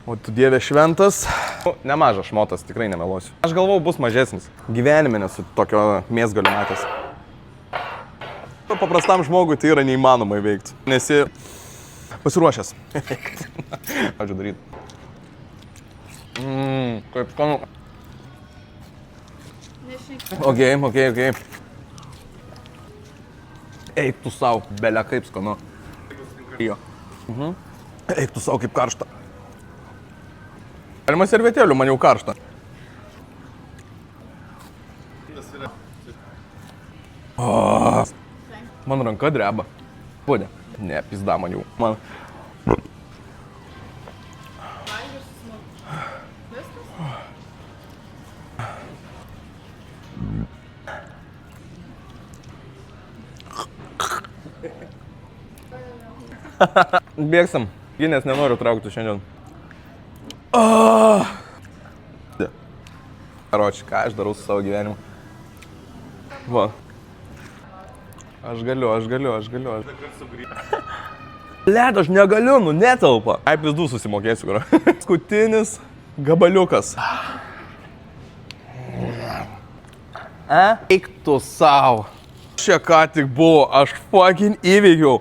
O tu dieve šventas. Nemažas šmotas, tikrai nemeluosiu. Aš galvau, bus mažesnis. Gyvenime nesu tokio mėsgalio matęs. Paprastam žmogui tai yra neįmanoma įveikti. Nesi pasiruošęs. Ačiū daryti. Kaip skanu. Ok. Eik tu sau, belia kaip skanu. Jo. Eik tu sau kaip karšta. Galima servetėlių, man jau karšta. Man ranka dreba. Podė. Ne, pizda man jau. Man. Bėgsim. Ginės nenoriu traukti šiandien. Karoči, ką aš darau su savo gyvenimu? Va. Aš galiu. Led, aš negaliu, netelpa. Ai, pizdu susimokėsiu, karo. Paskutinis gabaliukas. Eik tu sau. Čia ką tik buvo, aš fucking įveikiau.